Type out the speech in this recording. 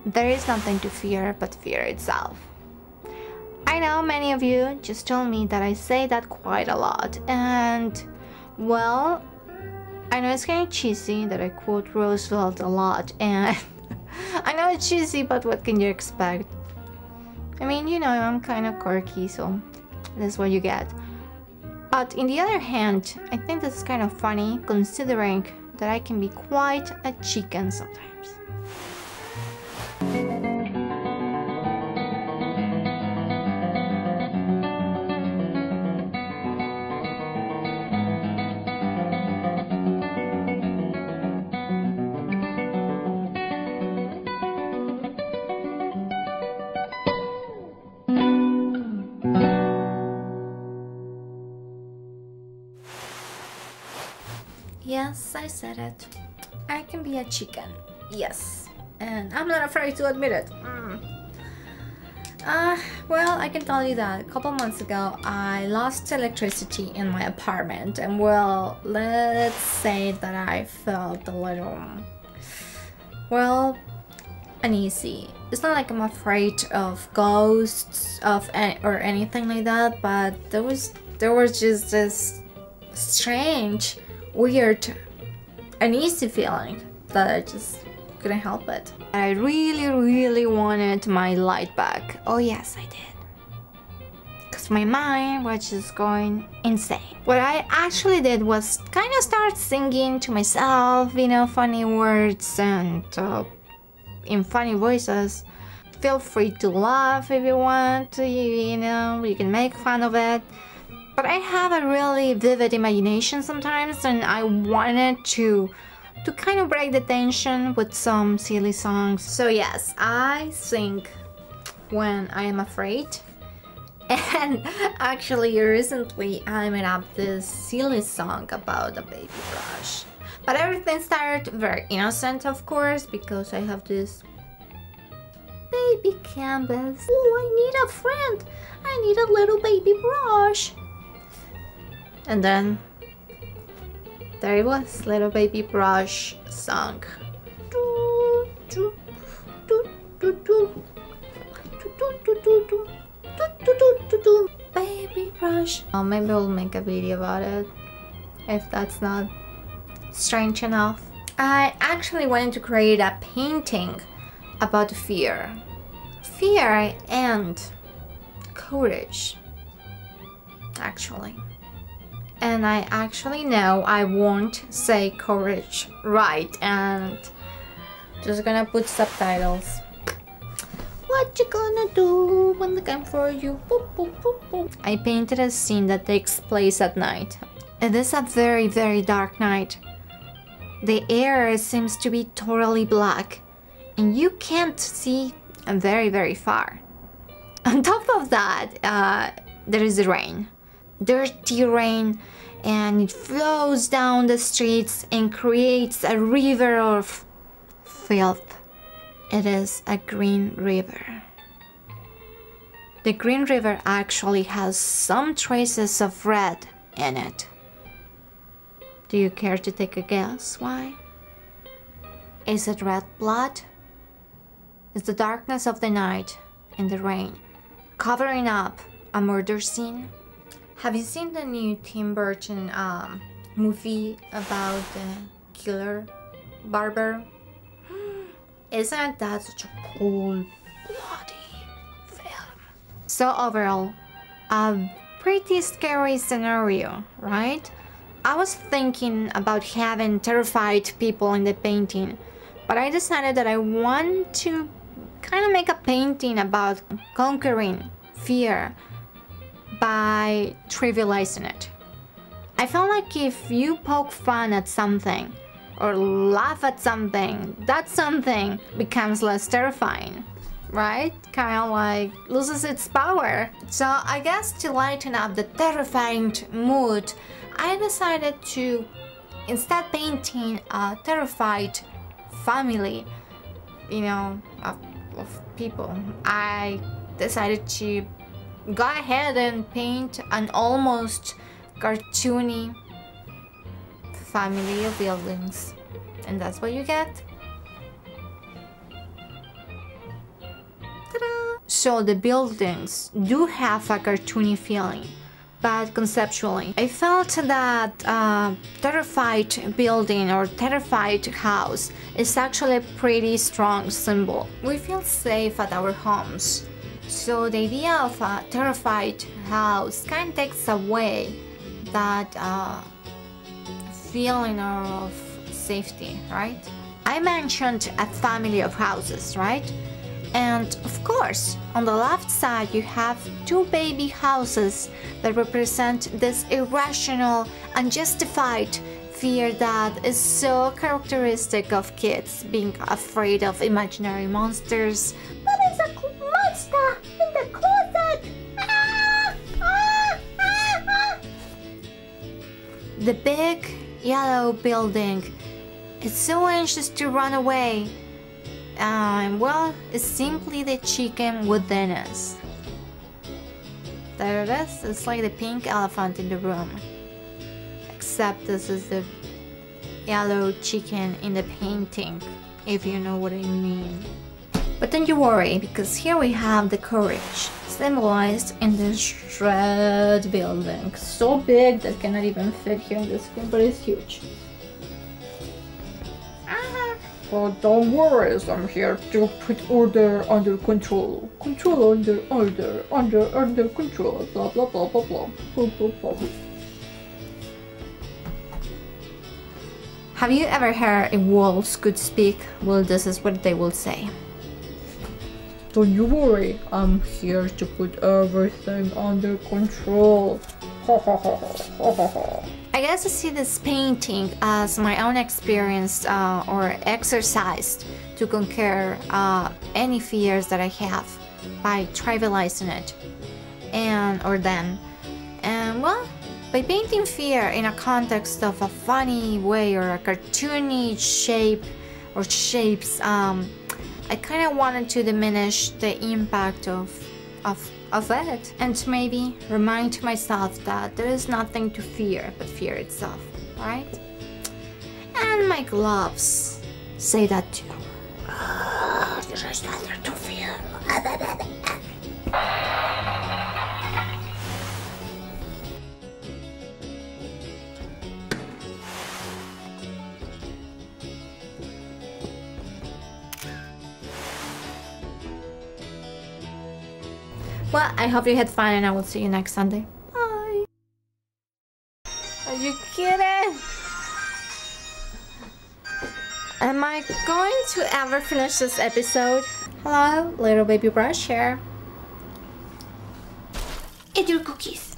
There is nothing to fear but fear itself. I know many of you just told me that I say that quite a lot, and well, I know it's kind of cheesy that I quote Roosevelt a lot, and I know it's cheesy, but what can you expect? I mean, you know, I'm kind of quirky, so that's what you get. But on the other hand, I think this is kind of funny, considering that I can be quite a chicken sometimes. Yes, I said it. I can be a chicken. Yes. And I'm not afraid to admit it. Well, I can tell you that a couple months ago I lost electricity in my apartment, and well, let's say that I felt a little, well, uneasy. It's not like I'm afraid of ghosts or anything like that, but there was just this strange, weird, uneasy feeling that I just couldn't help it. I really wanted my light back. Oh yes, I did. Because my mind was just going insane. What I actually did was kind of start singing to myself, you know, funny words and in funny voices. Feel free to laugh if you want to, you know, you can make fun of it. But I have a really vivid imagination sometimes, and I wanted to kind of break the tension with some silly songs. So yes, I sing when I am afraid. And actually recently I made up this silly song about a baby brush. But everything started very innocent, of course, because I have this baby canvas. Oh, I need a friend. I need a little baby brush. And then there it was, little baby brush song. Baby brush. Oh, maybe we'll make a video about it if that's not strange enough. I actually wanted to create a painting about fear. Fear and courage, actually. And I actually know I won't say courage right, and just gonna put subtitles. What you gonna do when they come for you? Boop, boop, boop, boop. I painted a scene that takes place at night. It is a very dark night. The air seems to be totally black, and you can't see very far. On top of that, there is rain. Dirty rain, and it flows down the streets and creates a river of filth. It is a green river. The green river actually has some traces of red in it. Do you care to take a guess why? Is it red blood? Is the darkness of the night and the rain covering up a murder scene? Have you seen the new Tim Burton movie about the killer barber? Isn't that such a cool, bloody film? So overall, a pretty scary scenario, right? I was thinking about having terrified people in the painting, but I decided that I want to kind of make a painting about conquering fear by trivializing it. I felt like if you poke fun at something or laugh at something, that something becomes less terrifying, right? Kind of like loses its power. So I guess to lighten up the terrifying mood, I decided to instead painting a terrified family, you know, of people. I decided to go ahead and paint an almost cartoony family of buildings, and that's what you get. Ta-da! So the buildings do have a cartoony feeling, but conceptually, I felt that terrified building or terrified house is actually a pretty strong symbol. We feel safe at our homes, so the idea of a terrified house kind of takes away that feeling of safety, right? I mentioned a family of houses, right? And of course, on the left side you have two baby houses that represent this irrational, unjustified fear that is so characteristic of kids being afraid of imaginary monsters. But it's a monster in the closet! Ah! Ah! Ah! Ah! The big yellow building is so anxious to run away. Well, it's simply the chicken within us. There it is. It's like the pink elephant in the room. Except this is the yellow chicken in the painting, if you know what I mean. But don't you worry, because here we have the courage, symbolized in this red building. So big that cannot even fit here on the screen, but it's huge. Oh, don't worry, I'm here to put order under control. Control under order, under control, blah blah blah blah blah. Blah, blah, blah. Have you ever heard if wolves could speak? Well, this is what they will say. Don't you worry, I'm here to put everything under control. Ha ha ha ha ha ha. I guess I see this painting as my own experience or exercise to conquer any fears that I have by trivializing it or them. And well, by painting fear in a context of a funny way or a cartoony shape or shapes, I kind of wanted to diminish the impact of it and to maybe remind myself that there is nothing to fear but fear itself, right? And my gloves say that too. There is nothing to fear. Well, I hope you had fun and I will see you next Sunday. Bye! Are you kidding? Am I going to ever finish this episode? Hello, little baby brush here. Eat your cookies.